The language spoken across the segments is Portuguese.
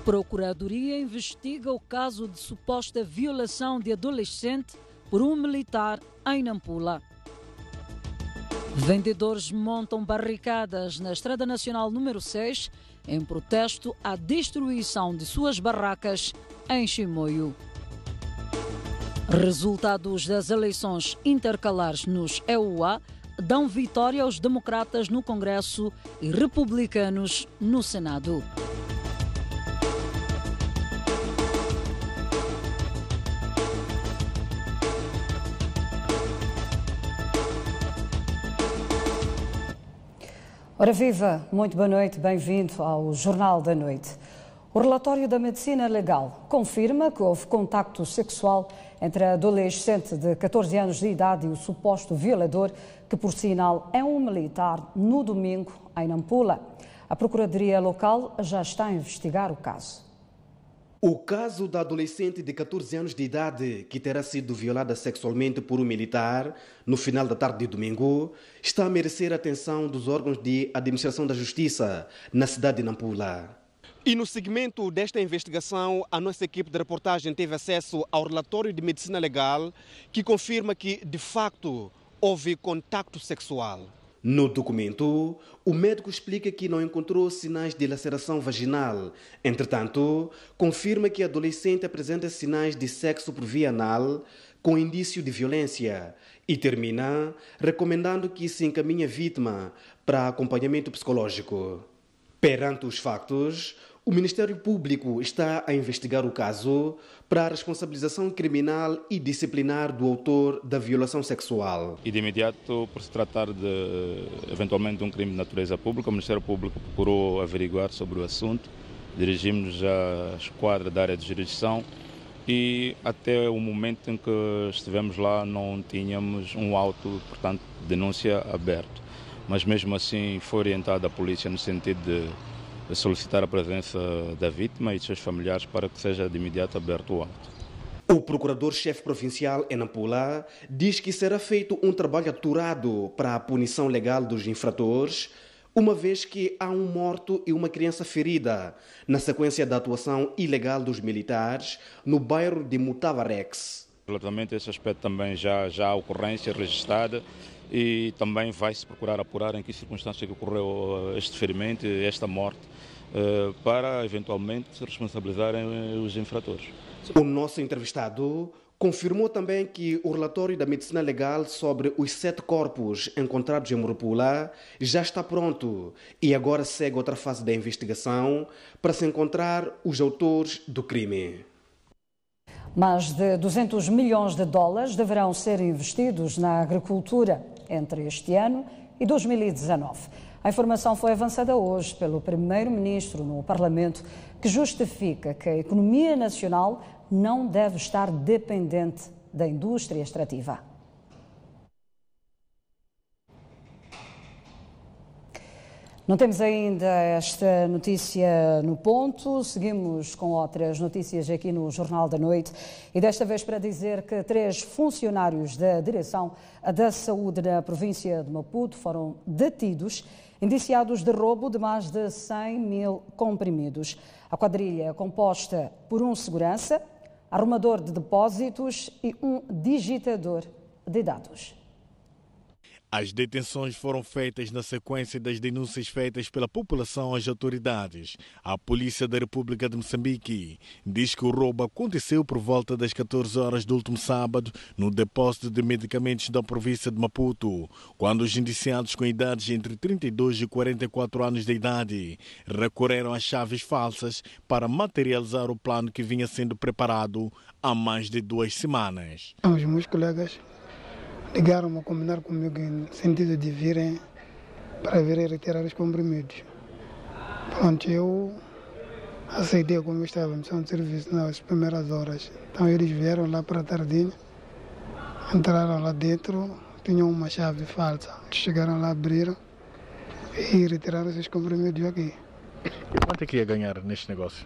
Procuradoria investiga o caso de suposta violação de adolescente por um militar em Nampula. Vendedores montam barricadas na Estrada Nacional número 6 em protesto à destruição de suas barracas em Chimoio. Resultados das eleições intercalares nos EUA dão vitória aos democratas no Congresso e republicanos no Senado. Ora viva, muito boa noite, bem-vindo ao Jornal da Noite. O relatório da Medicina Legal confirma que houve contacto sexual entre a adolescente de 14 anos de idade e o suposto violador, que por sinal é um militar, no domingo em Nampula. A Procuradoria Local já está a investigar o caso. O caso da adolescente de 14 anos de idade que terá sido violada sexualmente por um militar no final da tarde de domingo está a merecer a atenção dos órgãos de administração da justiça na cidade de Nampula. E no segmento desta investigação, a nossa equipe de reportagem teve acesso ao relatório de medicina legal que confirma que, de facto, houve contacto sexual. No documento, o médico explica que não encontrou sinais de laceração vaginal. Entretanto, confirma que a adolescente apresenta sinais de sexo por via anal com indício de violência e termina recomendando que se encaminhe a vítima para acompanhamento psicológico. Perante os factos, o Ministério Público está a investigar o caso para a responsabilização criminal e disciplinar do autor da violação sexual. E de imediato, por se tratar de eventualmente de um crime de natureza pública, o Ministério Público procurou averiguar sobre o assunto, dirigimos-nos à esquadra da área de jurisdição e até o momento em que estivemos lá não tínhamos um auto, portanto, denúncia aberto. Mas mesmo assim foi orientada a polícia no sentido de solicitar a presença da vítima e de seus familiares para que seja de imediato aberto o auto. O procurador-chefe provincial em Nampula diz que será feito um trabalho apurado para a punição legal dos infratores, uma vez que há um morto e uma criança ferida na sequência da atuação ilegal dos militares no bairro de Mutavarex. Relativamente a esse aspecto também já há ocorrência registrada e também vai-se procurar apurar em que circunstância que ocorreu este ferimento e esta morte para eventualmente se responsabilizarem os infratores. O nosso entrevistado confirmou também que o relatório da medicina legal sobre os 7 corpos encontrados em Murupula já está pronto e agora segue outra fase da investigação para se encontrar os autores do crime. Mais de 200 milhões de dólares deverão ser investidos na agricultura entre este ano e 2019. A informação foi avançada hoje pelo Primeiro-Ministro no Parlamento, que justifica que a economia nacional não deve estar dependente da indústria extrativa. Não temos ainda esta notícia no ponto, seguimos com outras notícias aqui no Jornal da Noite e desta vez para dizer que 3 funcionários da Direção da Saúde na província de Maputo foram detidos, indiciados de roubo de mais de 100 mil comprimidos. A quadrilha é composta por um segurança, arrumador de depósitos e um digitador de dados. As detenções foram feitas na sequência das denúncias feitas pela população às autoridades. A Polícia da República de Moçambique diz que o roubo aconteceu por volta das 14 horas do último sábado no depósito de medicamentos da província de Maputo, quando os indiciados com idades entre 32 e 44 anos de idade recorreram às chaves falsas para materializar o plano que vinha sendo preparado há mais de 2 semanas. Os meus colegas ligaram-me a combinar comigo em sentido de virem para virem retirar os comprimidos. Pronto, eu aceitei como eu estava em missão de serviço nas primeiras horas. Então eles vieram lá para a tardinha, entraram lá dentro, tinham uma chave falsa. Chegaram lá, abriram e retiraram esses comprimidos aqui. E quanto é que ia ganhar neste negócio?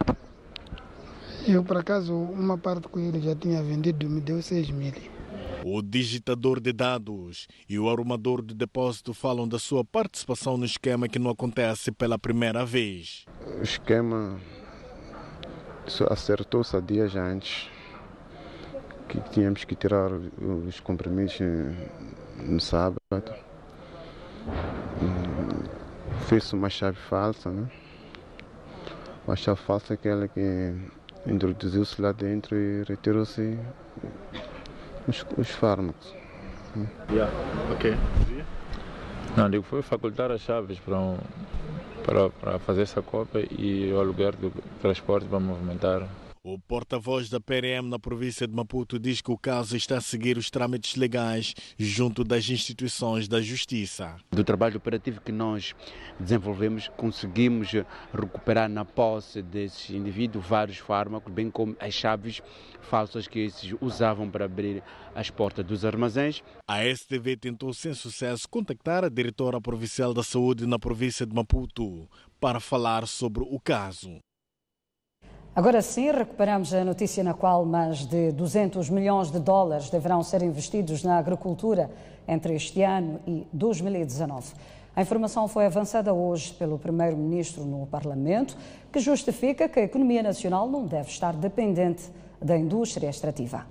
Eu, por acaso, uma parte que ele já tinha vendido me deu 6 mil. O digitador de dados e o arrumador de depósito falam da sua participação no esquema que não acontece pela primeira vez. O esquema acertou-se há dias antes que tínhamos que tirar os comprimidos no sábado. Fez uma chave falsa, né? Uma chave falsa é aquela que introduziu-se lá dentro e retirou-se os fármacos. Ok. Não, digo, foi facultar as chaves para fazer essa cópia e o aluguer do transporte para movimentar. O porta-voz da PRM na província de Maputo diz que o caso está a seguir os trâmites legais junto das instituições da justiça. Do trabalho operativo que nós desenvolvemos, conseguimos recuperar na posse desses indivíduos vários fármacos, bem como as chaves falsas que esses usavam para abrir as portas dos armazéns. A STV tentou sem sucesso contactar a diretora provincial da saúde na província de Maputo para falar sobre o caso. Agora sim, recuperamos a notícia na qual mais de 200 milhões de dólares deverão ser investidos na agricultura entre este ano e 2019. A informação foi avançada hoje pelo Primeiro-Ministro no Parlamento, que justifica que a economia nacional não deve estar dependente da indústria extrativa.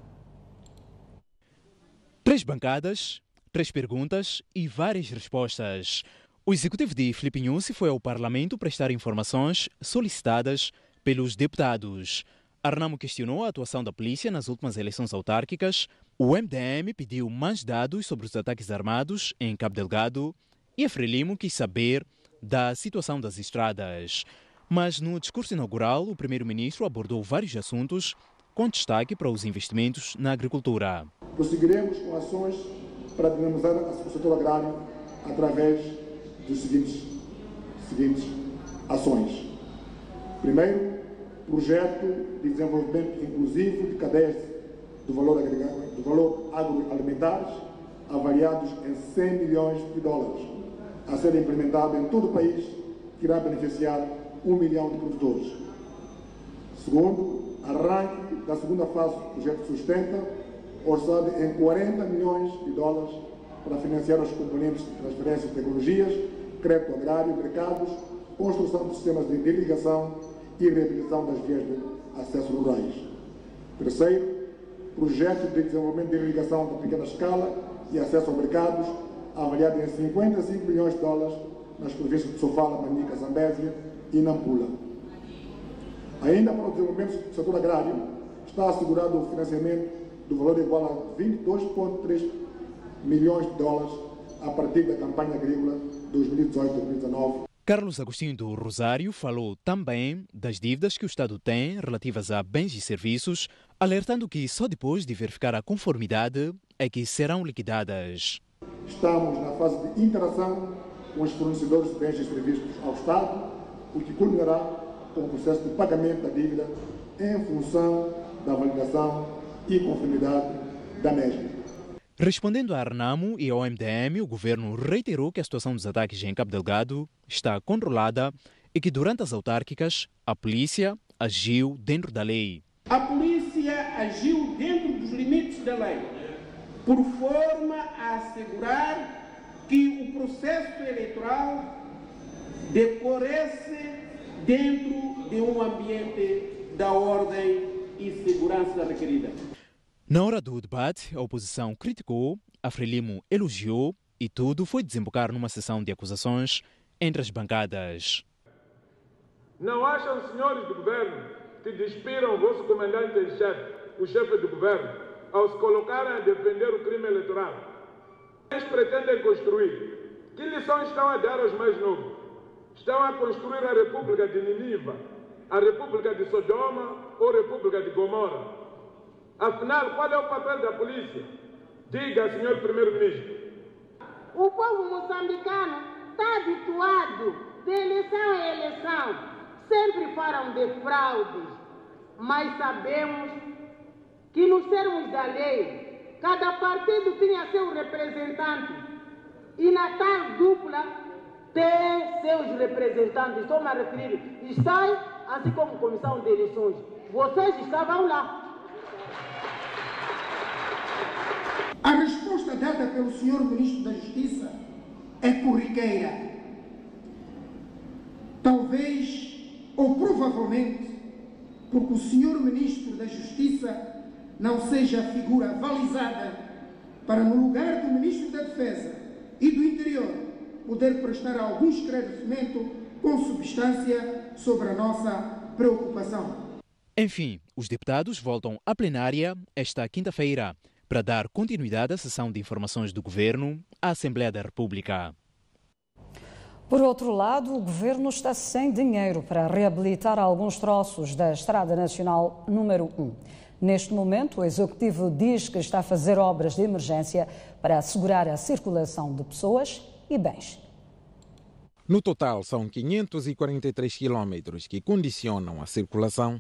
3 bancadas, 3 perguntas e várias respostas. O executivo de Filipe Nyusi foi ao Parlamento prestar informações solicitadas pelos deputados. Arnamo questionou a atuação da polícia nas últimas eleições autárquicas. O MDM pediu mais dados sobre os ataques armados em Cabo Delgado e a Frelimo quis saber da situação das estradas. Mas no discurso inaugural, o primeiro-ministro abordou vários assuntos com destaque para os investimentos na agricultura. Prosseguiremos com ações para dinamizar o setor agrário através dos seguintes ações. Primeiro, projeto de desenvolvimento inclusivo de cadeias do valor agroalimentares avaliados em 100 milhões de dólares, a ser implementado em todo o país, que irá beneficiar 1 milhão de produtores. Segundo, arranque da segunda fase do projeto Sustenta, orçado em 40 milhões de dólares para financiar os componentes de transferência de tecnologias, crédito agrário, mercados, construção de sistemas de irrigação e reabilitação das vias de acesso rurais. Terceiro, projeto de desenvolvimento de irrigação de pequena escala e acesso a mercados, avaliado em 55 milhões de dólares nas províncias de Sofala, Manica, Zambésia e Nampula. Ainda para o desenvolvimento do setor agrário, está assegurado o financiamento do valor igual a 22,3 milhões de dólares a partir da campanha agrícola 2018-2019. Carlos Agostinho do Rosário falou também das dívidas que o Estado tem relativas a bens e serviços, alertando que só depois de verificar a conformidade é que serão liquidadas. Estamos na fase de interação com os fornecedores de bens e serviços ao Estado, o que culminará com o processo de pagamento da dívida em função da validação e conformidade da mesma. Respondendo a Arnamo e ao MDM, o governo reiterou que a situação dos ataques em Cabo Delgado está controlada e que durante as autárquicas a polícia agiu dentro da lei. A polícia agiu dentro dos limites da lei, por forma a assegurar que o processo eleitoral decorresse dentro de um ambiente da ordem e segurança requerida. Na hora do debate, a oposição criticou, a Frelimo elogiou e tudo foi desembocar numa sessão de acusações entre as bancadas. Não acham, senhores do governo, que despiram o vosso comandante em chefe, o chefe do governo, ao se colocarem a defender o crime eleitoral? Eles pretendem construir. Que lição estão a dar aos mais novos? Estão a construir a República de Niniva, a República de Sodoma ou a República de Gomorra? Afinal, qual é o papel da polícia? Diga, senhor primeiro-ministro. O povo moçambicano está habituado de eleição em eleição. Sempre falam de fraudes, mas sabemos que nos termos da lei, cada partido tinha seu representante e na tal dupla tem seus representantes. Estou-me a referir, SAI, assim como Comissão de Eleições. Vocês estavam lá. A resposta dada pelo senhor Ministro da Justiça é corriqueira. Talvez, ou provavelmente, porque o Sr. Ministro da Justiça não seja a figura balizada para, no lugar do Ministro da Defesa e do Interior, poder prestar algum esclarecimento com substância sobre a nossa preocupação. Enfim, os deputados voltam à plenária esta quinta-feira para dar continuidade à sessão de informações do Governo à Assembleia da República. Por outro lado, o Governo está sem dinheiro para reabilitar alguns troços da Estrada Nacional número 1. Neste momento, o Executivo diz que está a fazer obras de emergência para assegurar a circulação de pessoas e bens. No total, são 543 quilômetros que condicionam a circulação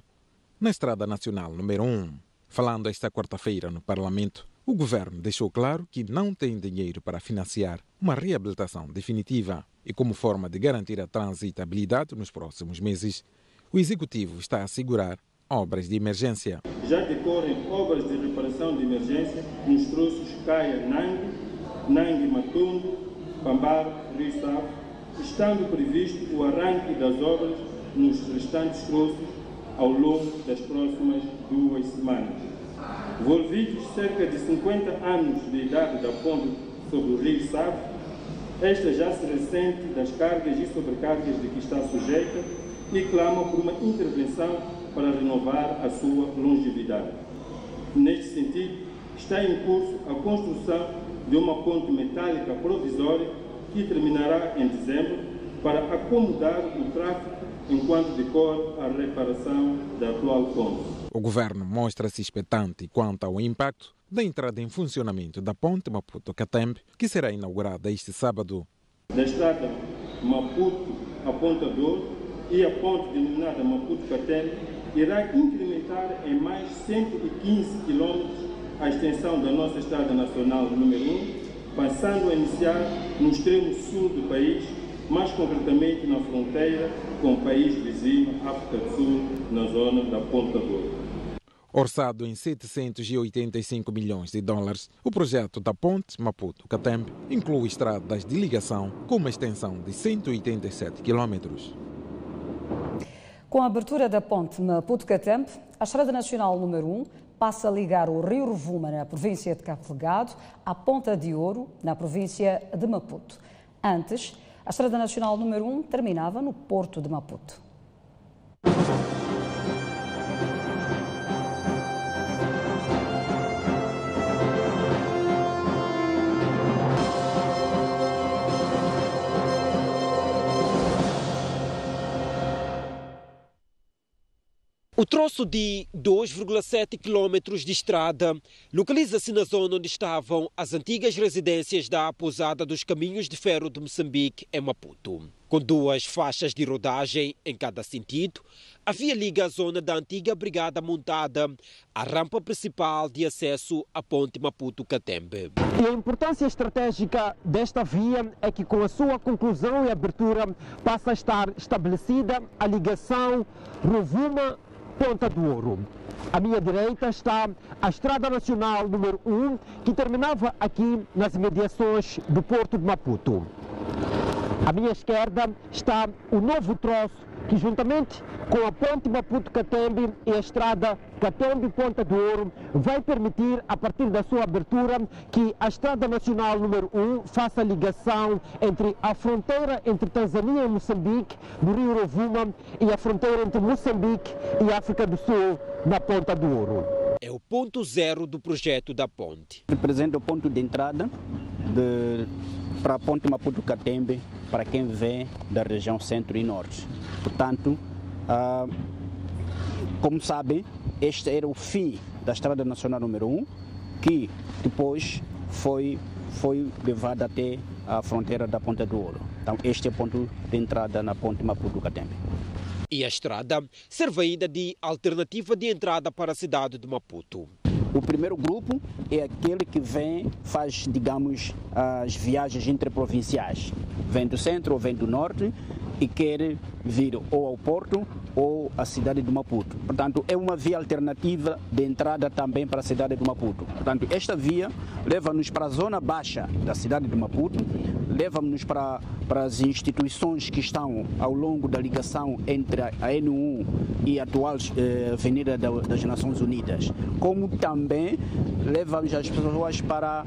na Estrada Nacional número 1. Falando esta quarta-feira no Parlamento, o Governo deixou claro que não tem dinheiro para financiar uma reabilitação definitiva e, como forma de garantir a transitabilidade nos próximos meses, o Executivo está a assegurar obras de emergência. Já decorrem obras de reparação de emergência nos troços Caia-Nangue, Nangue-Matondo, Pambaro, Rio Savo, estando previsto o arranque das obras nos restantes troços ao longo das próximas 2 semanas. Envolvidos cerca de 50 anos de idade da ponte sobre o Rio Savo, esta já se ressente das cargas e sobrecargas de que está sujeita e clama por uma intervenção para renovar a sua longevidade. Neste sentido, está em curso a construção de uma ponte metálica provisória que terminará em dezembro para acomodar o tráfego enquanto decorre a reparação da atual ponte. O Governo mostra-se expectante quanto ao impacto da entrada em funcionamento da ponte Maputo-Catembe, que será inaugurada este sábado. Da estrada Maputo a Ponta do Ouro e a ponte denominada Maputo-Catembe irá incrementar em mais 115 quilômetros a extensão da nossa Estrada Nacional número 1, passando a iniciar no extremo sul do país, mais concretamente na fronteira com o país vizinho, África do Sul, na zona da Ponta do Ouro. Orçado em 785 milhões de dólares, o projeto da ponte Maputo-Catembe inclui estradas de ligação com uma extensão de 187 quilômetros. Com a abertura da ponte Maputo-Catembe, a Estrada Nacional número 1 passa a ligar o Rio Rovuma, na província de Cabo Delgado, à Ponta de Ouro, na província de Maputo. Antes, a Estrada Nacional número 1 terminava no Porto de Maputo. O troço de 2,7 quilômetros de estrada localiza-se na zona onde estavam as antigas residências da Pousada dos Caminhos de Ferro de Moçambique, em Maputo. Com 2 faixas de rodagem em cada sentido, a via liga a zona da antiga Brigada Montada à rampa principal de acesso à ponte Maputo-Catembe. E a importância estratégica desta via é que, com a sua conclusão e abertura, passa a estar estabelecida a ligação Rovuma Ponta do Ouro. À minha direita está a Estrada Nacional número 1, que terminava aqui nas imediações do Porto de Maputo. À minha esquerda está o novo troço que, juntamente com a ponte Maputo-Catembe e a estrada Catembe-Ponta do Ouro, vai permitir, a partir da sua abertura, que a Estrada Nacional número 1 faça ligação entre a fronteira entre Tanzânia e Moçambique, do Rio Rovuma, e a fronteira entre Moçambique e África do Sul, na Ponta do Ouro. É o ponto zero do projeto da ponte. Representa o ponto de entrada para a ponte Maputo-Catembe, para quem vem da região centro e norte. Portanto, como sabem, este era o fim da Estrada Nacional número 1, que depois foi levada até a fronteira da Ponta do Ouro. Então, este é o ponto de entrada na ponte Maputo-Catembe. E a estrada serve ainda de alternativa de entrada para a cidade de Maputo. O primeiro grupo é aquele que faz, digamos, as viagens interprovinciais. Vem do centro ou vem do norte e quer vir ou ao Porto ou à cidade de Maputo. Portanto, é uma via alternativa de entrada também para a cidade de Maputo. Portanto, esta via leva-nos para a zona baixa da cidade de Maputo, leva-nos para as instituições que estão ao longo da ligação entre a N1 e a atual Avenida das Nações Unidas, como também levamos as pessoas para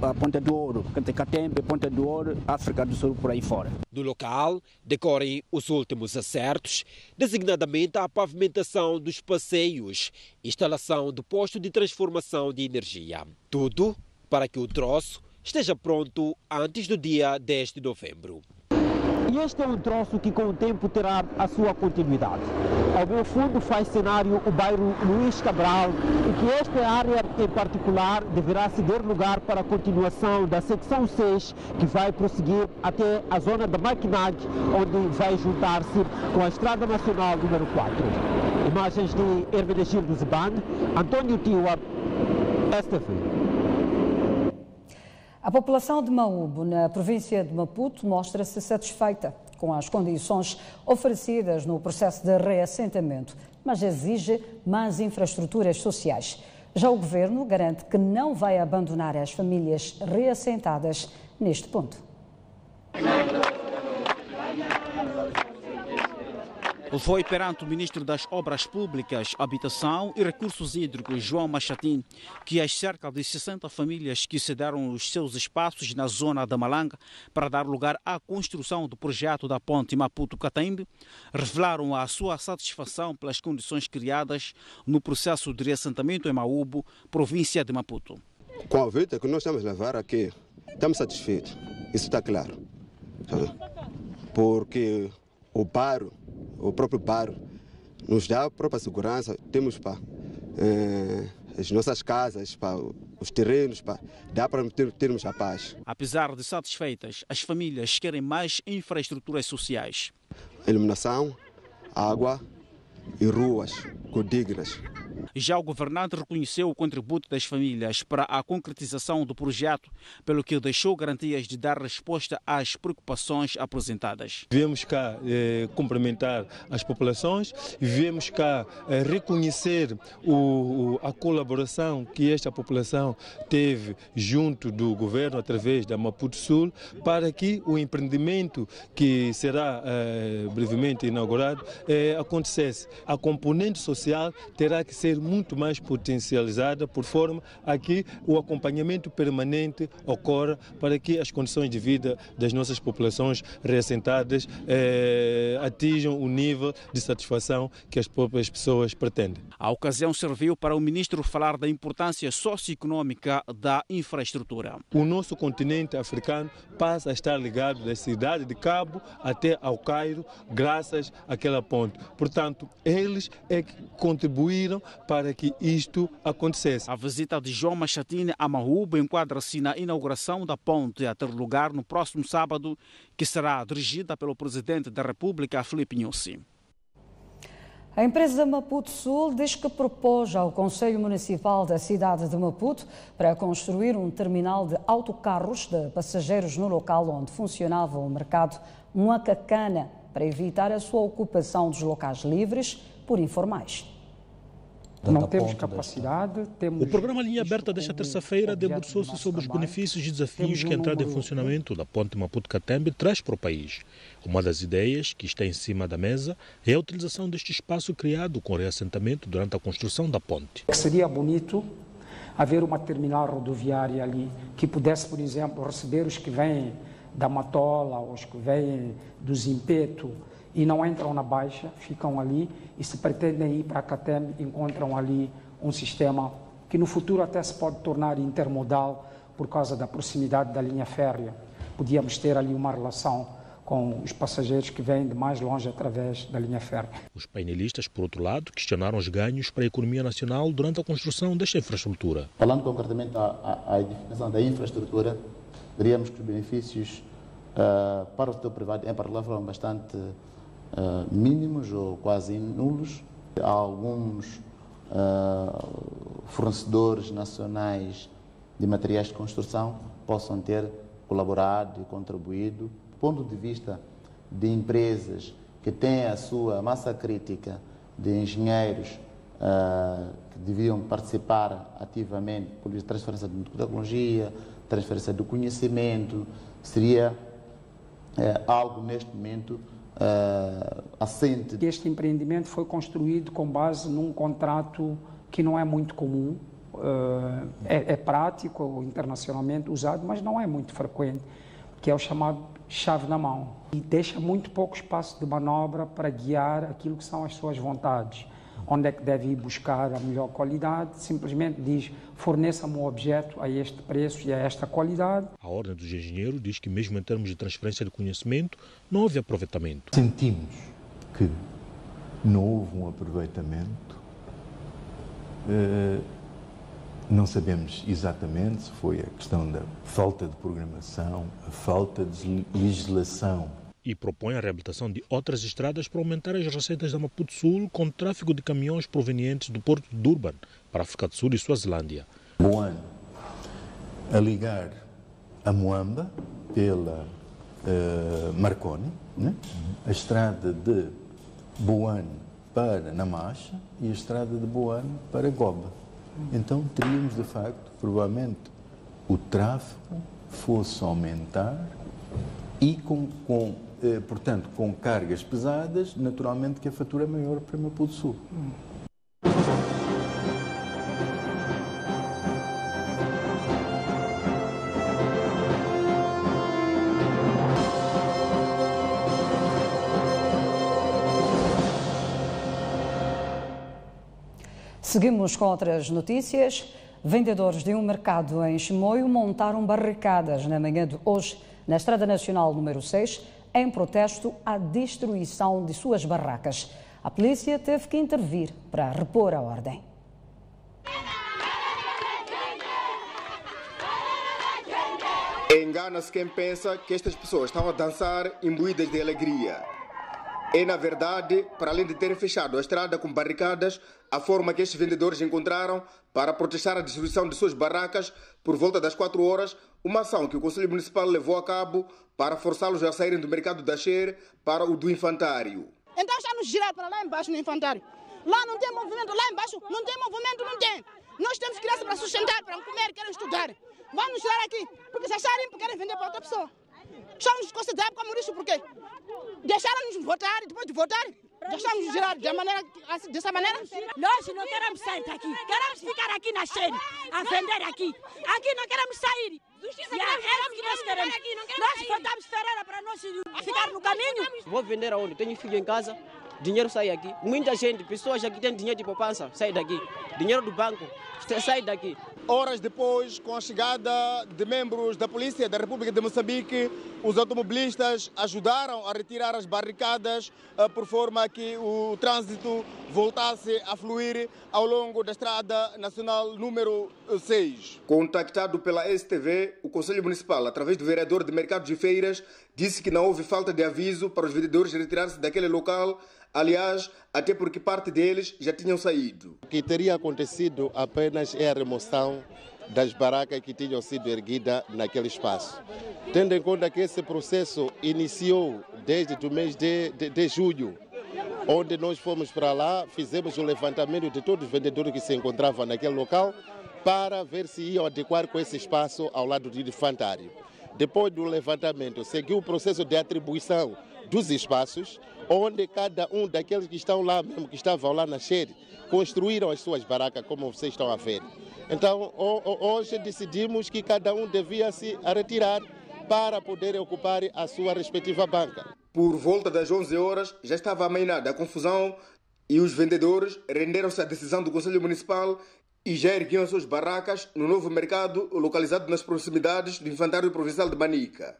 a Ponta do Ouro, Catembe, Ponta do Ouro, África do Sul, por aí fora. No local, decorrem os últimos acertos, designadamente a pavimentação dos passeios, instalação do posto de transformação de energia. Tudo para que o troço esteja pronto antes do dia 10 de novembro. E este é um troço que com o tempo terá a sua continuidade. Ao meu fundo faz cenário o bairro Luís Cabral e que esta área em particular deverá ceder lugar para a continuação da secção 6 que vai prosseguir até a zona da Maquinag, onde vai juntar-se com a Estrada Nacional número 4. Imagens de Hermenegildo Zeban, António Tiwa, STV. A população de Maúbo, na província de Maputo, mostra-se satisfeita com as condições oferecidas no processo de reassentamento, mas exige mais infraestruturas sociais. Já o governo garante que não vai abandonar as famílias reassentadas neste ponto. Foi perante o Ministro das Obras Públicas, Habitação e Recursos Hídricos, João Machatin, que as cerca de 60 famílias que cederam os seus espaços na zona da Malanga para dar lugar à construção do projeto da ponte Maputo-Catembe, revelaram a sua satisfação pelas condições criadas no processo de reassentamento em Maúbo, província de Maputo. Com a vida que nós estamos a levar aqui, estamos satisfeitos, isso está claro. Porque o próprio paro nos dá a própria segurança, temos as nossas casas, os terrenos, dá para termos a paz. Apesar de satisfeitas, as famílias querem mais infraestruturas sociais. Iluminação, água e ruas dignas. Já o governante reconheceu o contributo das famílias para a concretização do projeto, pelo que deixou garantias de dar resposta às preocupações apresentadas. Viemos cá cumprimentar as populações e viemos cá reconhecer a colaboração que esta população teve junto do governo através da Maputo Sul para que o empreendimento que será brevemente inaugurado acontecesse. A componente social terá que ser muito mais potencializada por forma a que o acompanhamento permanente ocorra para que as condições de vida das nossas populações reassentadas atinjam o nível de satisfação que as próprias pessoas pretendem. A ocasião serviu para o ministro falar da importância socioeconômica da infraestrutura. O nosso continente africano passa a estar ligado da cidade de Cabo até ao Cairo, graças àquela ponte. Portanto, eles é que contribuíram para que isto acontecesse. A visita de João Machatin a Maúbo enquadra-se na inauguração da ponte a ter lugar no próximo sábado, que será dirigida pelo Presidente da República, Filipe Nyusi. A empresa Maputo Sul diz que propôs ao Conselho Municipal da cidade de Maputo para construir um terminal de autocarros de passageiros no local onde funcionava o mercado Muacacana, para evitar a sua ocupação dos locais livres por informais. Não temos capacidade, O programa Linha Aberta desta terça-feira debruçou-se sobre os benefícios e desafios que a entrada em funcionamento da ponte Maputo-Catembe traz para o país. Uma das ideias que está em cima da mesa é a utilização deste espaço criado com reassentamento durante a construção da ponte. Seria bonito haver uma terminal rodoviária ali que pudesse, por exemplo, receber os que vêm da Matola, os que vêm do Zimpeto e não entram na Baixa, ficam ali e se pretendem ir para Catembe, encontram ali um sistema que no futuro até se pode tornar intermodal por causa da proximidade da linha férrea. Podíamos ter ali uma relação com os passageiros que vêm de mais longe através da linha férrea. Os painelistas, por outro lado, questionaram os ganhos para a economia nacional durante a construção desta infraestrutura. Falando concretamente à edificação da infraestrutura, diríamos que os benefícios para o setor privado em particular foram bastante mínimos ou quase nulos. Há alguns fornecedores nacionais de materiais de construção possam ter colaborado e contribuído. Do ponto de vista de empresas que têm a sua massa crítica de engenheiros que deviam participar ativamente por transferência de tecnologia, transferência de conhecimento, seria algo neste momento assente. Este empreendimento foi construído com base num contrato que não é muito comum, é prático, internacionalmente usado, mas não é muito frequente, que é o chamado chave na mão. E deixa muito pouco espaço de manobra para guiar aquilo que são as suas vontades. Onde é que deve ir buscar a melhor qualidade, simplesmente diz, forneça-me um objeto a este preço e a esta qualidade. A Ordem dos Engenheiros diz que mesmo em termos de transferência de conhecimento, não houve aproveitamento. Sentimos que não houve um aproveitamento, não sabemos exatamente se foi a questão da falta de programação, a falta de legislação. E propõe a reabilitação de outras estradas para aumentar as receitas da Maputo Sul com tráfego de caminhões provenientes do porto de Durban para a África do Sul e Suazilândia. Boane a ligar a Moamba pela Marconi, né? A estrada de Boane para Namacha e a estrada de Boane para Goba. Então teríamos de facto, provavelmente, o tráfego fosse aumentar e portanto, com cargas pesadas, naturalmente que a fatura é maior para Maputo Sul. Seguimos com outras notícias. Vendedores de um mercado em Chimoio montaram barricadas na manhã de hoje na Estrada Nacional número 6, em protesto à destruição de suas barracas. A polícia teve que intervir para repor a ordem. Engana-se quem pensa que estas pessoas estão a dançar imbuídas de alegria. É, na verdade, para além de terem fechado a estrada com barricadas, a forma que estes vendedores encontraram para protestar a destruição de suas barracas por volta das 4 horas, uma ação que o Conselho Municipal levou a cabo para forçá-los a saírem do mercado da Xer para o do Infantário. Então está nos girar para lá embaixo no Infantário. Lá não tem movimento, lá embaixo não tem movimento, não tem. Nós temos crianças para sustentar, para comer, querem estudar. Vão nos girar aqui, porque se acharem querem vender para outra pessoa. Estamos considerados como lixo, por quê? Deixaram-nos votar, depois de votar, deixamos girar dessa maneira. Nós não queremos sair daqui, queremos ficar aqui na Xer, a vender aqui. Aqui não queremos sair. Justiça queremos que nós queremos. Nós votamos Ferreira para nós ficar no caminho. Vou vender aonde? Tenho filho em casa, dinheiro sai aqui. Muita gente, pessoas aqui têm dinheiro de poupança, sai daqui. Dinheiro do banco, sai daqui. Horas depois, com a chegada de membros da Polícia da República de Moçambique, os automobilistas ajudaram a retirar as barricadas por forma que o trânsito voltasse a fluir ao longo da Estrada Nacional número 6. Contactado pela STV, o Conselho Municipal, através do vereador de Mercados e Feiras, disse que não houve falta de aviso para os vendedores retirar-se daquele local. Aliás, até porque parte deles já tinham saído. O que teria acontecido apenas é a remoção das barracas que tinham sido erguidas naquele espaço. Tendo em conta que esse processo iniciou desde o mês de julho, onde nós fomos para lá, fizemos um levantamento de todos os vendedores que se encontravam naquele local para ver se iam adequar com esse espaço ao lado do Infantário. Depois do levantamento, seguiu o processo de atribuição dos espaços, onde cada um daqueles que estão lá mesmo, que estavam lá na Xer, construíram as suas barracas, como vocês estão a ver. Então, hoje decidimos que cada um devia se retirar para poder ocupar a sua respectiva banca. Por volta das 11 horas, já estava amainada a confusão e os vendedores renderam-se à decisão do Conselho Municipal e já erguiam suas barracas no novo mercado localizado nas proximidades do Infantário Provincial de Manica.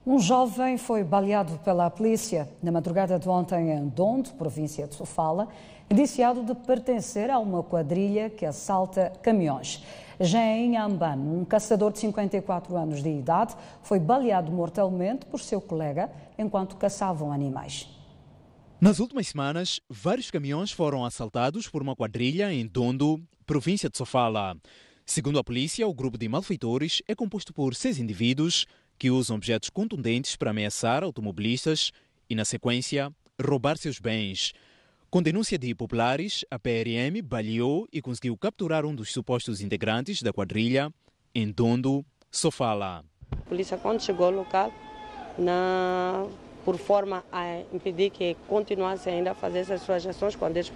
Um jovem foi baleado pela polícia na madrugada de ontem em Dondo, província de Sofala, indiciado de pertencer a uma quadrilha que assalta caminhões. Já em Ambano, um caçador de 54 anos de idade foi baleado mortalmente por seu colega enquanto caçavam animais. Nas últimas semanas, vários caminhões foram assaltados por uma quadrilha em Dondo, província de Sofala. Segundo a polícia, o grupo de malfeitores é composto por 6 indivíduos que usam objetos contundentes para ameaçar automobilistas e, na sequência, roubar seus bens. Com denúncia de populares, a PRM baleou e conseguiu capturar um dos supostos integrantes da quadrilha, Ntondo Sofala. A polícia, quando chegou ao local, por forma a impedir que continuasse ainda a fazer essas suas ações, quando eles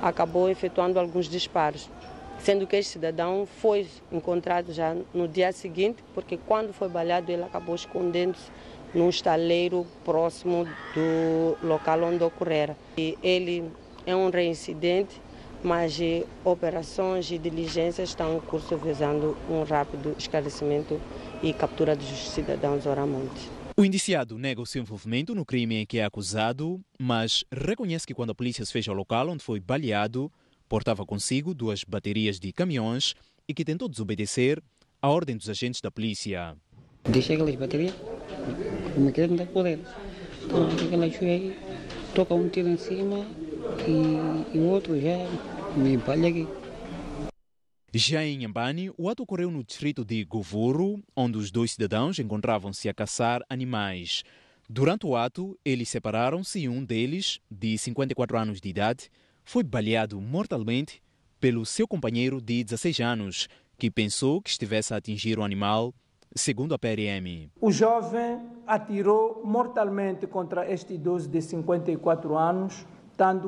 acabou efetuando alguns disparos. Sendo que este cidadão foi encontrado já no dia seguinte, porque quando foi baleado ele acabou escondendo-se num estaleiro próximo do local onde ocorrera. E ele é um reincidente, mas operações e diligências estão em curso visando um rápido esclarecimento e captura dos cidadãos Oramonte. O indiciado nega o seu envolvimento no crime em que é acusado, mas reconhece que quando a polícia se fez ao local onde foi baleado, portava consigo 2 baterias de caminhões e que tentou desobedecer a ordem dos agentes da polícia. Deixei aquelas baterias, como que não tem poder. Então, aquela chuva toca um tiro em cima e o outro já me empalha aqui. Já em Inhambane, o ato ocorreu no distrito de Govuro, onde os 2 cidadãos encontravam-se a caçar animais. Durante o ato, eles separaram-se e um deles, de 54 anos de idade, foi baleado mortalmente pelo seu companheiro de 16 anos, que pensou que estivesse a atingir o animal, segundo a PRM. O jovem atirou mortalmente contra este idoso de 54 anos,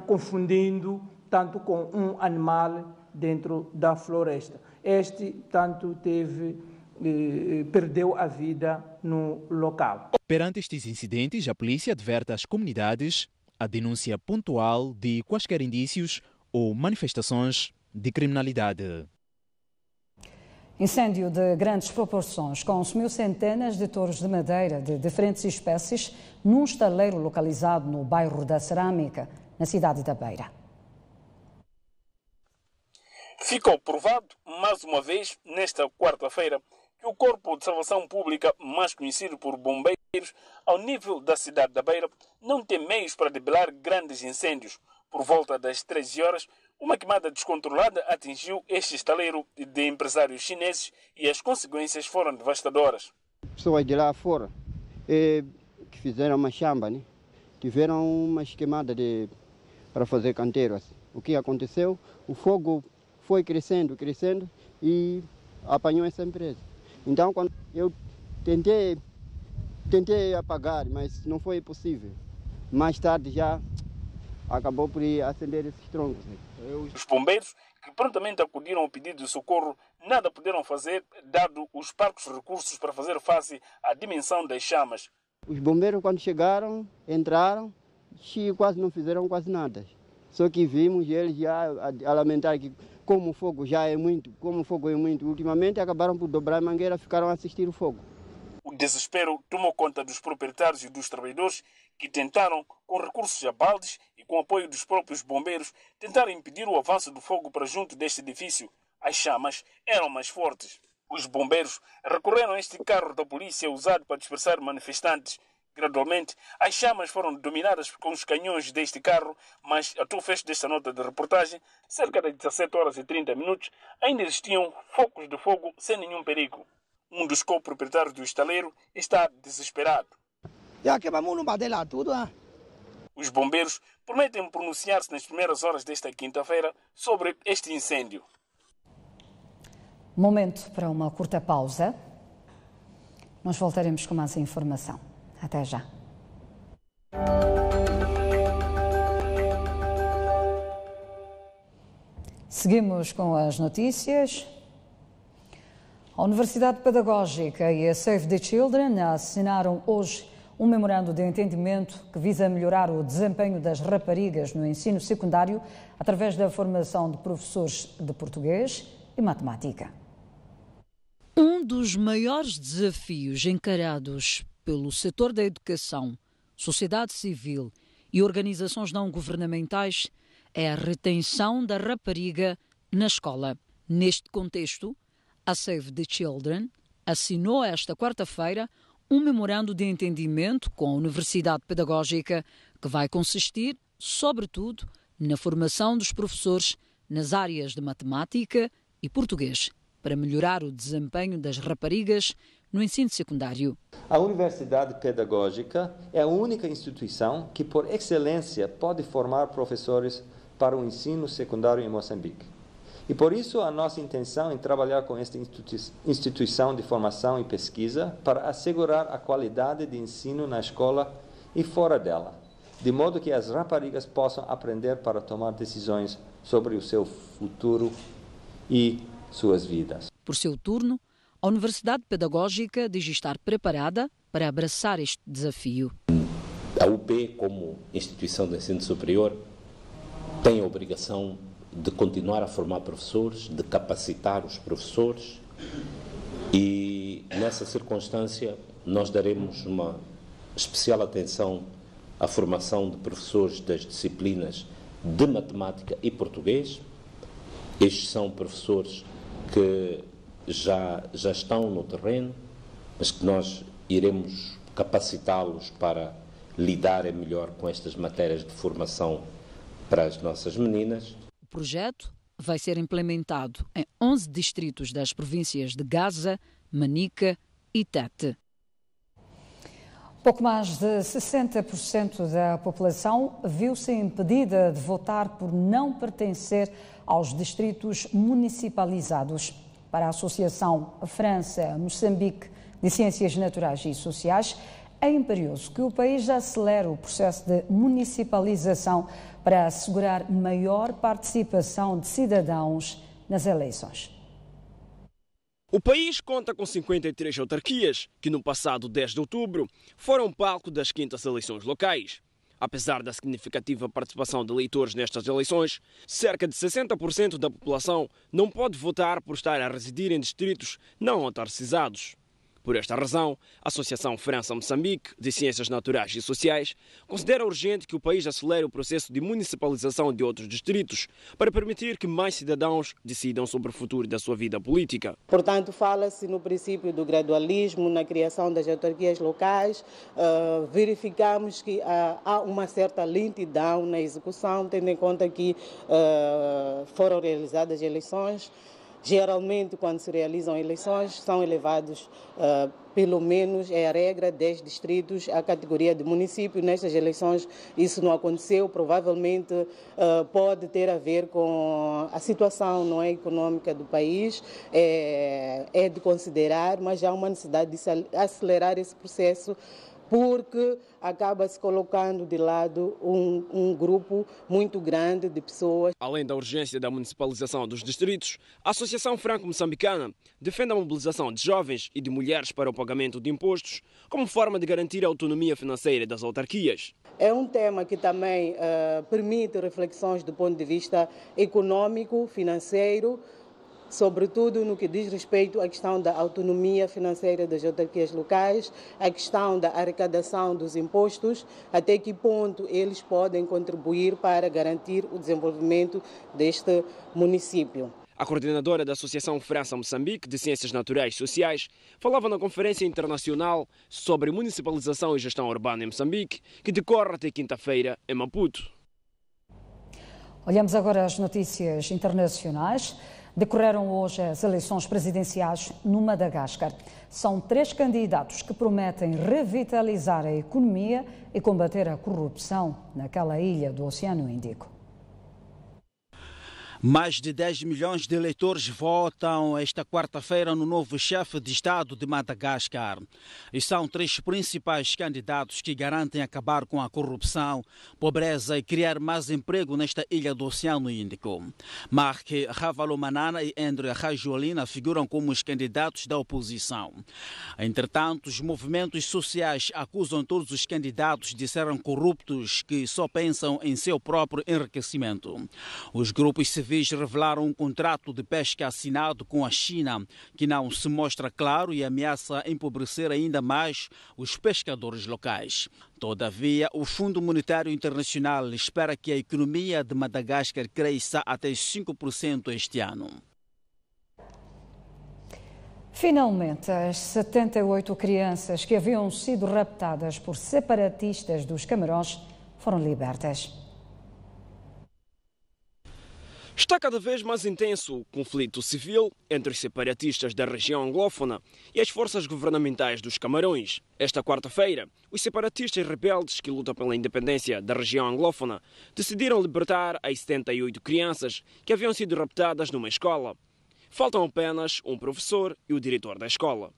confundindo com um animal dentro da floresta. Este, perdeu a vida no local. Perante estes incidentes, a polícia adverte às comunidades a denúncia pontual de quaisquer indícios ou manifestações de criminalidade. Incêndio de grandes proporções consumiu centenas de touros de madeira de diferentes espécies num estaleiro localizado no bairro da Cerâmica, na cidade da Beira. Ficou provado, mais uma vez, nesta quarta-feira, que o Corpo de Salvação Pública, mais conhecido por bombeiros, ao nível da cidade da Beira, não tem meios para debelar grandes incêndios. Por volta das 13 horas, uma queimada descontrolada atingiu este estaleiro de empresários chineses e as consequências foram devastadoras. Pessoas de lá fora que fizeram uma chamba, né? Tiveram uma queimada para fazer canteiros. O que aconteceu? O fogo foi crescendo e apanhou essa empresa. Então, quando eu tentei apagar, mas não foi possível. Mais tarde já acabou por acender esses troncos. Os bombeiros, que prontamente acudiram ao pedido de socorro, nada puderam fazer, dado os parcos recursos para fazer face à dimensão das chamas. Os bombeiros, quando chegaram, entraram e quase não fizeram quase nada. Só que vimos eles já a lamentar que como o fogo é muito, ultimamente acabaram por dobrar a mangueira, ficaram a assistir o fogo. O desespero tomou conta dos proprietários e dos trabalhadores que tentaram, com recursos a baldes e com apoio dos próprios bombeiros, tentar impedir o avanço do fogo para junto deste edifício. As chamas eram mais fortes. Os bombeiros recorreram a este carro da polícia usado para dispersar manifestantes. Gradualmente, as chamas foram dominadas com os canhões deste carro, mas até o fecho desta nota de reportagem, cerca de 17 horas e 30 minutos, ainda existiam focos de fogo sem nenhum perigo. Um dos coproprietários do estaleiro está desesperado. Os bombeiros prometem pronunciar-se nas primeiras horas desta quinta-feira sobre este incêndio. Momento para uma curta pausa. Nós voltaremos com mais informação. Até já. Seguimos com as notícias. A Universidade Pedagógica e a Save the Children assinaram hoje um memorando de entendimento que visa melhorar o desempenho das raparigas no ensino secundário através da formação de professores de português e matemática. Um dos maiores desafios encarados pelo setor da educação, sociedade civil e organizações não governamentais é a retenção da rapariga na escola. Neste contexto, a Save the Children assinou esta quarta-feira um memorando de entendimento com a Universidade Pedagógica que vai consistir, sobretudo, na formação dos professores nas áreas de matemática e português, para melhorar o desempenho das raparigas no ensino secundário. A Universidade Pedagógica é a única instituição que, por excelência, pode formar professores para o ensino secundário em Moçambique. E por isso a nossa intenção é trabalhar com esta instituição de formação e pesquisa para assegurar a qualidade de ensino na escola e fora dela, de modo que as raparigas possam aprender para tomar decisões sobre o seu futuro e suas vidas. Por seu turno, a Universidade Pedagógica diz estar preparada para abraçar este desafio. A UP, como instituição de ensino superior, tem a obrigação de continuar a formar professores, de capacitar os professores e, nessa circunstância, nós daremos uma especial atenção à formação de professores das disciplinas de matemática e português. Estes são professores que já estão no terreno, mas que nós iremos capacitá-los para lidarem melhor com estas matérias de formação para as nossas meninas. O projeto vai ser implementado em 11 distritos das províncias de Gaza, Manica e Tete. Pouco mais de 60% da população viu-se impedida de votar por não pertencer aos distritos municipalizados. Para a Associação França-Moçambique de Ciências Naturais e Sociais, é imperioso que o país acelere o processo de municipalização para assegurar maior participação de cidadãos nas eleições. O país conta com 53 autarquias, que no passado 10 de outubro foram palco das 5ª eleições locais. Apesar da significativa participação de eleitores nestas eleições, cerca de 60% da população não pode votar por estar a residir em distritos não autarcizados. Por esta razão, a Associação França-Moçambique de Ciências Naturais e Sociais considera urgente que o país acelere o processo de municipalização de outros distritos para permitir que mais cidadãos decidam sobre o futuro da sua vida política. Portanto, fala-se no princípio do gradualismo na criação das autarquias locais. Verificamos que há uma certa lentidão na execução, tendo em conta que foram realizadas eleições. Geralmente, quando se realizam eleições, são elevados, pelo menos, é a regra, 10 distritos à categoria de município. Nestas eleições, isso não aconteceu. Provavelmente pode ter a ver com a situação não é, econômica do país. É de considerar, mas há uma necessidade de acelerar esse processo, porque acaba se colocando de lado um grupo muito grande de pessoas. Além da urgência da municipalização dos distritos, a Associação Franco-Moçambicana defende a mobilização de jovens e de mulheres para o pagamento de impostos como forma de garantir a autonomia financeira das autarquias. É um tema que também permite reflexões do ponto de vista econômico, financeiro, sobretudo no que diz respeito à questão da autonomia financeira das autarquias locais, a questão da arrecadação dos impostos, até que ponto eles podem contribuir para garantir o desenvolvimento deste município. A coordenadora da Associação França-Moçambique de Ciências Naturais e Sociais falava na Conferência Internacional sobre Municipalização e Gestão Urbana em Moçambique, que decorre até quinta-feira em Maputo. Olhamos agora as notícias internacionais. Decorreram hoje as eleições presidenciais no Madagascar. São 3 candidatos que prometem revitalizar a economia e combater a corrupção naquela ilha do Oceano Índico. Mais de 10 milhões de eleitores votam esta quarta-feira no novo chefe de Estado de Madagascar. E são 3 principais candidatos que garantem acabar com a corrupção, pobreza e criar mais emprego nesta ilha do Oceano Índico. Mark Ravalomanana e André Rajoelina figuram como os candidatos da oposição. Entretanto, os movimentos sociais acusam todos os candidatos de serem corruptos que só pensam em seu próprio enriquecimento. Os grupos civis revelaram um contrato de pesca assinado com a China, que não se mostra claro e ameaça empobrecer ainda mais os pescadores locais. Todavia, o Fundo Monetário Internacional espera que a economia de Madagascar cresça até 5% este ano. Finalmente, as 78 crianças que haviam sido raptadas por separatistas dos Camarões foram libertas. Está cada vez mais intenso o conflito civil entre os separatistas da região anglófona e as forças governamentais dos Camarões. Esta quarta-feira, os separatistas rebeldes que lutam pela independência da região anglófona decidiram libertar as 78 crianças que haviam sido raptadas numa escola. Faltam apenas um professor e o diretor da escola.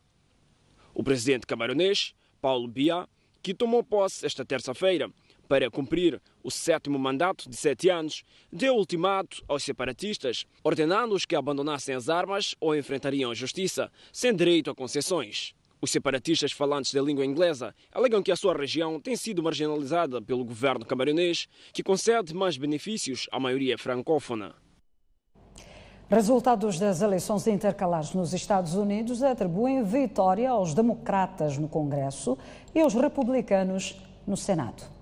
O presidente camaronês, Paulo Biya, que tomou posse esta terça-feira para cumprir o 7º mandato de 7 anos, deu ultimato aos separatistas, ordenando-os que abandonassem as armas ou enfrentariam a justiça, sem direito a concessões. Os separatistas falantes da língua inglesa alegam que a sua região tem sido marginalizada pelo governo camaronês, que concede mais benefícios à maioria francófona. Resultados das eleições intercalares nos Estados Unidos atribuem vitória aos democratas no Congresso e aos republicanos no Senado.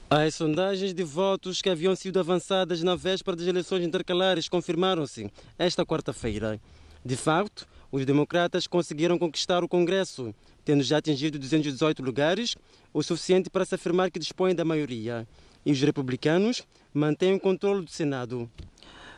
As sondagens de votos que haviam sido avançadas na véspera das eleições intercalares confirmaram-se esta quarta-feira. De facto, os democratas conseguiram conquistar o Congresso, tendo já atingido 218 lugares, o suficiente para se afirmar que dispõem da maioria. E os republicanos mantêm o controle do Senado.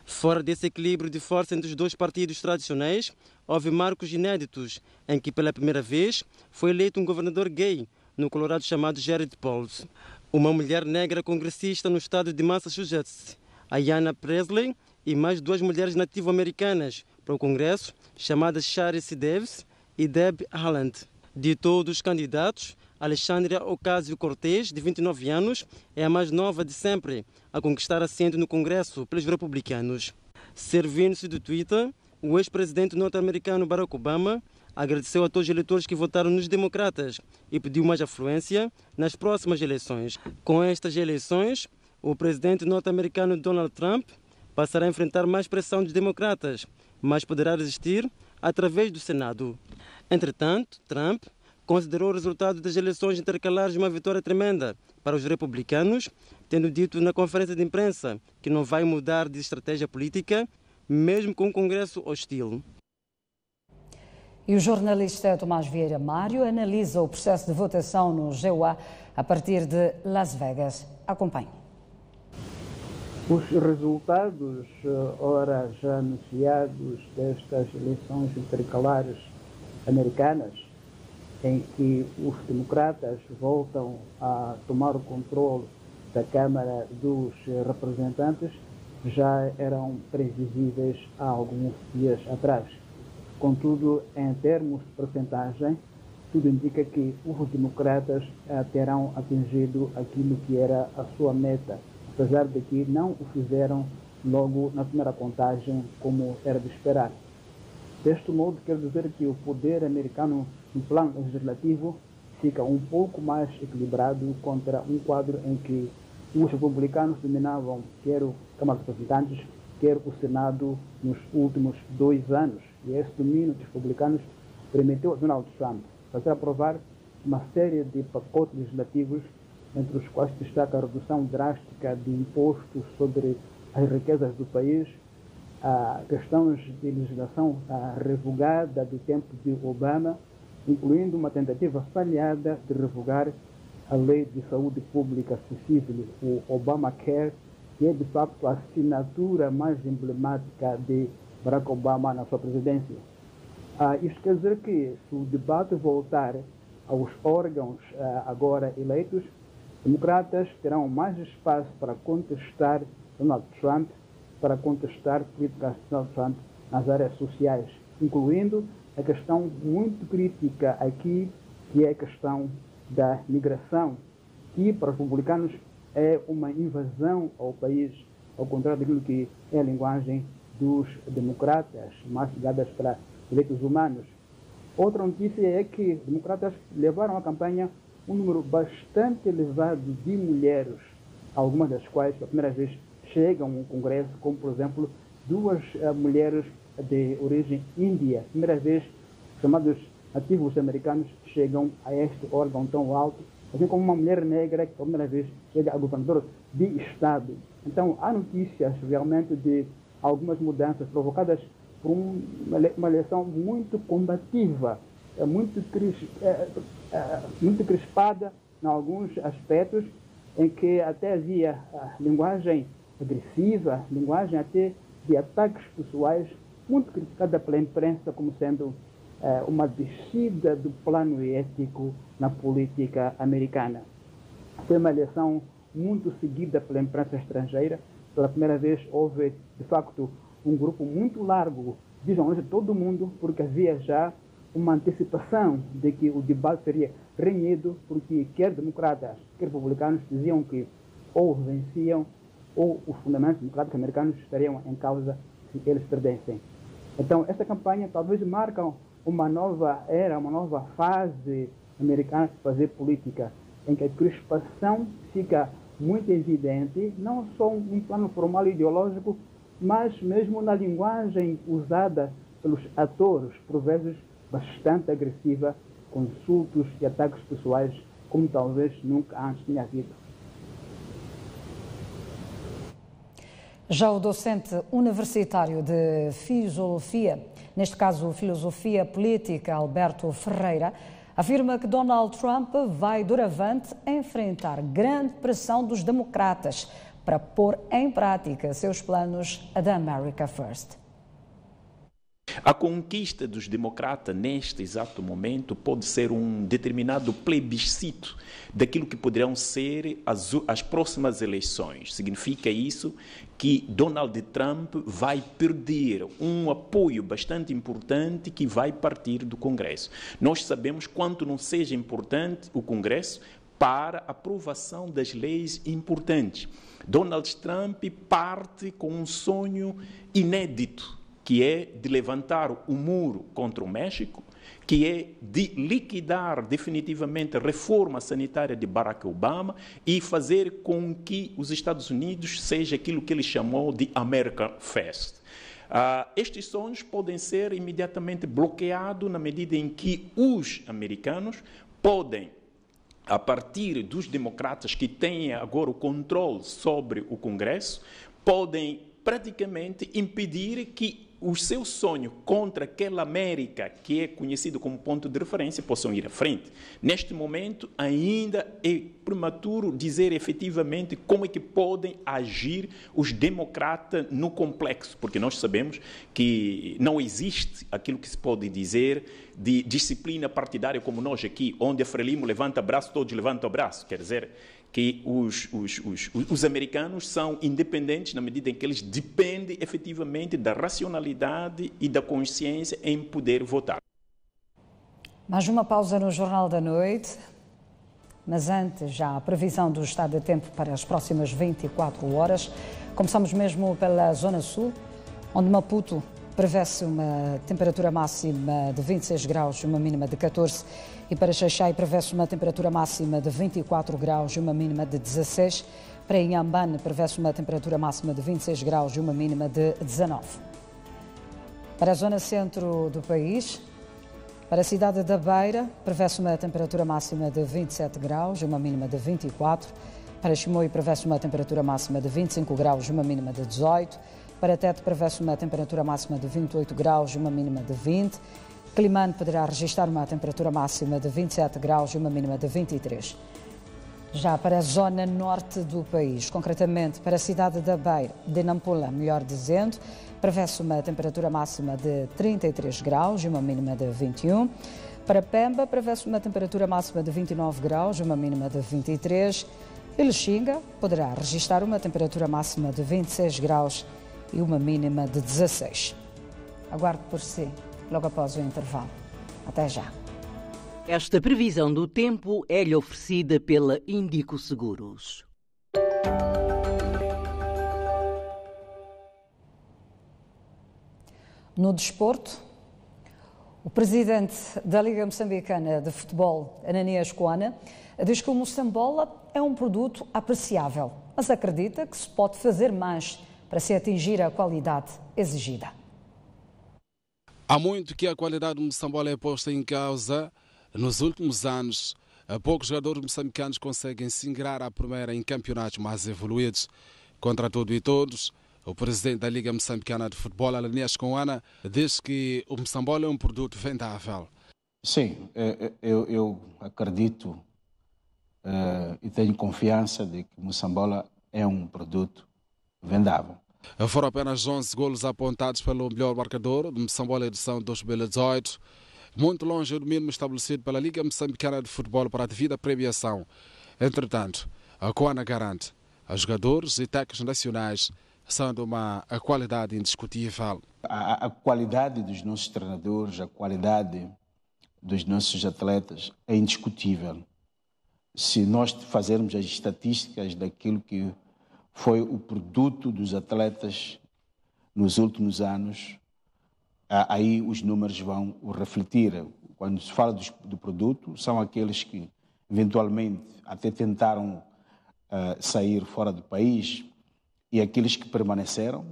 Fora desse equilíbrio de força entre os dois partidos tradicionais, houve marcos inéditos, em que pela primeira vez foi eleito um governador gay, no Colorado chamado Jared Polis. Uma mulher negra congressista no estado de Massachusetts, Ayanna Presley, e mais 2 mulheres nativo-americanas para o Congresso, chamadas Sharice Davis e Deb Haaland. De todos os candidatos, Alexandria Ocasio-Cortez, de 29 anos, é a mais nova de sempre a conquistar assento no Congresso pelos republicanos. Servindo-se do Twitter, o ex-presidente norte-americano Barack Obama agradeceu a todos os eleitores que votaram nos democratas e pediu mais afluência nas próximas eleições. Com estas eleições, o presidente norte-americano Donald Trump passará a enfrentar mais pressão dos democratas, mas poderá resistir através do Senado. Entretanto, Trump considerou o resultado das eleições intercalares uma vitória tremenda para os republicanos, tendo dito na conferência de imprensa que não vai mudar de estratégia política, mesmo com um Congresso hostil. E o jornalista Tomás Vieira Mário analisa o processo de votação no GUA a partir de Las Vegas. Acompanhe. Os resultados, ora já anunciados, destas eleições intercalares americanas, em que os democratas voltam a tomar o controle da Câmara dos Representantes, já eram previsíveis há alguns dias atrás. Contudo, em termos de percentagem, tudo indica que os democratas terão atingido aquilo que era a sua meta, apesar de que não o fizeram logo na primeira contagem, como era de esperar. Deste modo, quer dizer que o poder americano, no plano legislativo, fica um pouco mais equilibrado contra um quadro em que os republicanos dominavam quer a Câmara dos Representantes, quer o Senado nos últimos 2 anos. E esse domínio dos republicanos permitiu a Donald Trump fazer aprovar uma série de pacotes legislativos, entre os quais destaca a redução drástica de impostos sobre as riquezas do país, questões de legislação revogada do tempo de Obama, incluindo uma tentativa falhada de revogar a Lei de Saúde Pública Acessível, o Obamacare, que é de facto a assinatura mais emblemática de Barack Obama na sua presidência. Isto quer dizer que, se o debate voltar aos órgãos agora eleitos, democratas terão mais espaço para contestar Donald Trump, para contestar políticas de Donald Trump nas áreas sociais, incluindo a questão muito crítica aqui, que é a questão da migração, que para os republicanos é uma invasão ao país, ao contrário daquilo que é a linguagem dos democratas, mais ligadas para direitos humanos. Outra notícia é que os democratas levaram à campanha um número bastante elevado de mulheres, algumas das quais, pela primeira vez, chegam ao Congresso, como, por exemplo, 2 mulheres de origem índia. Primeira vez, chamados nativos americanos chegam a este órgão tão alto, assim como uma mulher negra que, pela primeira vez, chega a governador de Estado. Então, há notícias, realmente, de algumas mudanças provocadas por uma eleição muito combativa, muito crispada em alguns aspectos, em que até havia linguagem agressiva, linguagem até de ataques pessoais, muito criticada pela imprensa como sendo uma descida do plano ético na política americana. Foi uma eleição muito seguida pela imprensa estrangeira. Pela primeira vez houve, de facto, um grupo muito largo de jornalistas de todo o mundo, porque havia já uma antecipação de que o debate seria renhido, porque quer democratas, quer republicanos diziam que ou venciam ou os fundamentos democráticos americanos estariam em causa se eles perdessem. Então, esta campanha talvez marca uma nova era, uma nova fase americana de fazer política, em que a crispação fica muito evidente, não só em plano formal e ideológico, mas mesmo na linguagem usada pelos atores, por vezes bastante agressiva, com insultos e ataques pessoais, como talvez nunca antes tinha havido. Já o docente universitário de filosofia, neste caso filosofia política, Alberto Ferreira, afirma que Donald Trump vai doravante enfrentar grande pressão dos democratas para pôr em prática seus planos da America First. A conquista dos democratas neste exato momento pode ser um determinado plebiscito daquilo que poderão ser as próximas eleições. Significa isso que Donald Trump vai perder um apoio bastante importante que vai partir do Congresso. Nós sabemos quanto não seja importante o Congresso para a aprovação das leis importantes. Donald Trump parte com um sonho inédito, que é de levantar o muro contra o México, que é de liquidar definitivamente a reforma sanitária de Barack Obama e fazer com que os Estados Unidos seja aquilo que ele chamou de America First. Estes sonhos podem ser imediatamente bloqueados na medida em que os americanos podem, a partir dos democratas que têm agora o controle sobre o Congresso, podem praticamente impedir que o seu sonho contra aquela América que é conhecido como ponto de referência possam ir à frente. Neste momento, ainda é prematuro dizer efetivamente como é que podem agir os democratas no complexo, porque nós sabemos que não existe aquilo que se pode dizer de disciplina partidária como nós aqui, onde a Frelimo levanta braço, todos levantam o braço, quer dizer que os americanos são independentes na medida em que eles dependem efetivamente da racionalidade e da consciência em poder votar. Mais uma pausa no Jornal da Noite, mas antes já a previsão do estado de tempo para as próximas 24 horas. Começamos mesmo pela Zona Sul, onde Maputo prevê-se uma temperatura máxima de 26 graus e uma mínima de 14. E para Xaixai prevê-se uma temperatura máxima de 24 graus e uma mínima de 16. Para Inhambane prevê-se uma temperatura máxima de 26 graus e uma mínima de 19. Para a zona centro do país, para a cidade da Beira, prevê-se uma temperatura máxima de 27 graus e uma mínima de 24. Para Chimoio prevê-se uma temperatura máxima de 25 graus e uma mínima de 18. Para Tete prevê-se uma temperatura máxima de 28 graus e uma mínima de 20. Climane poderá registrar uma temperatura máxima de 27 graus e uma mínima de 23. Já para a zona norte do país, concretamente para a cidade da Beira, de Nampula, melhor dizendo, prevê-se uma temperatura máxima de 33 graus e uma mínima de 21. Para Pemba, prevê-se uma temperatura máxima de 29 graus e uma mínima de 23. E Lexinga poderá registrar uma temperatura máxima de 26 graus e uma mínima de 16. Aguarde por si, logo após o intervalo. Até já. Esta previsão do tempo é-lhe oferecida pela Índico Seguros. No desporto, o presidente da Liga Moçambicana de Futebol, Ananias Coana, diz que o Moçambola é um produto apreciável, mas acredita que se pode fazer mais para se atingir a qualidade exigida. Há muito que a qualidade do Moçambola é posta em causa. Nos últimos anos, poucos jogadores moçambicanos conseguem se ingrar à primeira em campeonatos mais evoluídos. Contra tudo e todos, o presidente da Liga Moçambicana de Futebol, Ananias Coana, diz que o Moçambola é um produto vendável. Sim, eu acredito e tenho confiança de que o Moçambola é um produto vendavam. Foram apenas 11 golos apontados pelo melhor marcador do Moçambola edição 2018, muito longe do mínimo estabelecido pela Liga Moçambicana de Futebol para a devida premiação. Entretanto, a Coana garante, os jogadores e técnicos nacionais são de uma qualidade indiscutível. A qualidade dos nossos treinadores, a qualidade dos nossos atletas é indiscutível. Se nós fazermos as estatísticas daquilo que foi o produto dos atletas nos últimos anos, aí os números vão o refletir. Quando se fala do produto, são aqueles que eventualmente até tentaram sair fora do país, e aqueles que permaneceram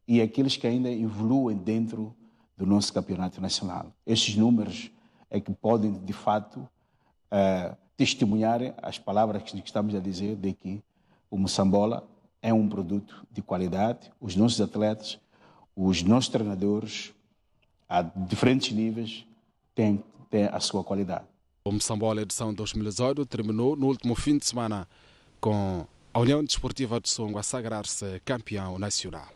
e aqueles que ainda evoluem dentro do nosso campeonato nacional. Estes números é que podem, de fato, testemunhar as palavras que estamos a dizer de que o Moçambola é um produto de qualidade. Os nossos atletas, os nossos treinadores, a diferentes níveis, têm a sua qualidade. O Moçambola edição 2018 terminou no último fim de semana com a União Desportiva de Songo a sagrar-se campeão nacional.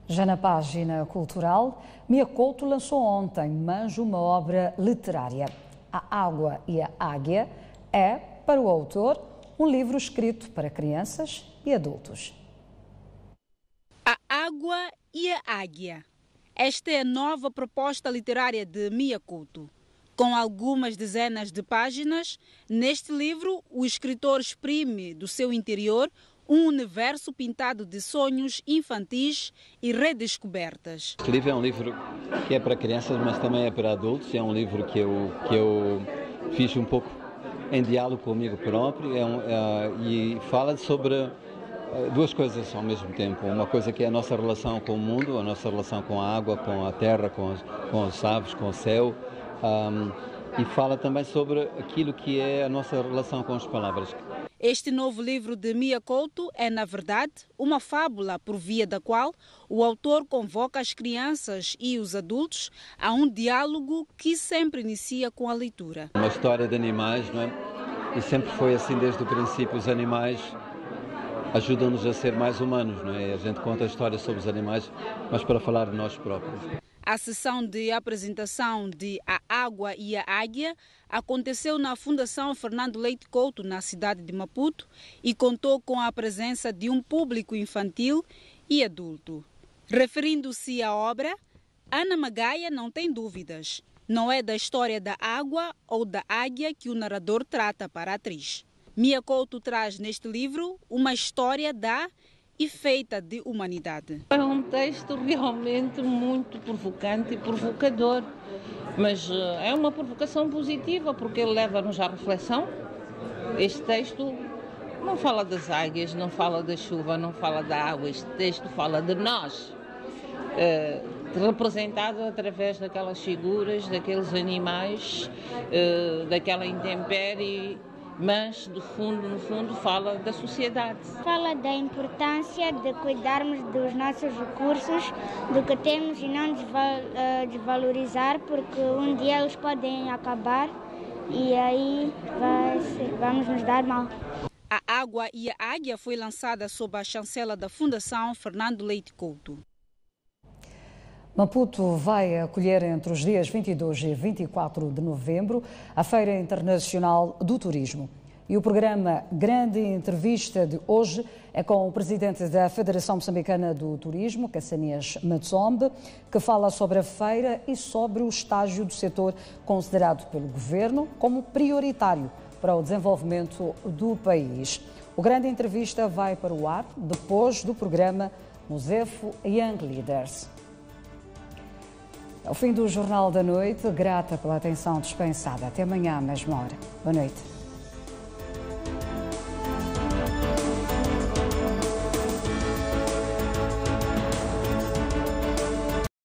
Já na página cultural, Mia Couto lançou ontem Manjo, uma obra literária. A Água e a Águia é, para o autor, um livro escrito para crianças e adultos. A Água e a Águia. Esta é a nova proposta literária de Mia Couto. Com algumas dezenas de páginas, neste livro, o escritor exprime do seu interior um universo pintado de sonhos infantis e redescobertas. Este livro é um livro que é para crianças, mas também é para adultos. É um livro que eu fiz um pouco em diálogo comigo próprio e fala sobre duas coisas ao mesmo tempo. Uma coisa que é a nossa relação com o mundo, a nossa relação com a água, com a terra, com as aves, com o céu. E fala também sobre aquilo que é a nossa relação com as palavras. Este novo livro de Mia Couto é, na verdade, uma fábula por via da qual o autor convoca as crianças e os adultos a um diálogo que sempre inicia com a leitura. Uma história de animais, não é? E sempre foi assim desde o princípio. Os animais ajudam-nos a ser mais humanos, não é? A gente conta histórias sobre os animais, mas para falar de nós próprios. A sessão de apresentação de A Água e a Águia aconteceu na Fundação Fernando Leite Couto, na cidade de Maputo, e contou com a presença de um público infantil e adulto. Referindo-se à obra, Ana Magaia não tem dúvidas. Não é da história da água ou da águia que o narrador trata para a atriz. Mia Couto traz neste livro uma história da e feita de humanidade. É um texto realmente muito provocante e provocador, mas é uma provocação positiva porque ele leva-nos à reflexão. Este texto não fala das águias, não fala da chuva, não fala da água, este texto fala de nós, representado através daquelas figuras, daqueles animais, daquela intempérie. Mas, no fundo, fala da sociedade. Fala da importância de cuidarmos dos nossos recursos, do que temos e não desvalorizar, porque um dia eles podem acabar e aí vamos nos dar mal. A Água e a Águia foi lançada sob a chancela da Fundação Fernando Leite Couto. Maputo vai acolher entre os dias 22 e 24 de novembro a Feira Internacional do Turismo. E o programa Grande Entrevista de hoje é com o presidente da Federação Moçambicana do Turismo, Cassanias Matsombe, que fala sobre a feira e sobre o estágio do setor considerado pelo governo como prioritário para o desenvolvimento do país. O Grande Entrevista vai para o ar depois do programa Mosefo Young Leaders. É o fim do Jornal da Noite. Grata pela atenção dispensada. Até amanhã, à mesma hora. Boa noite.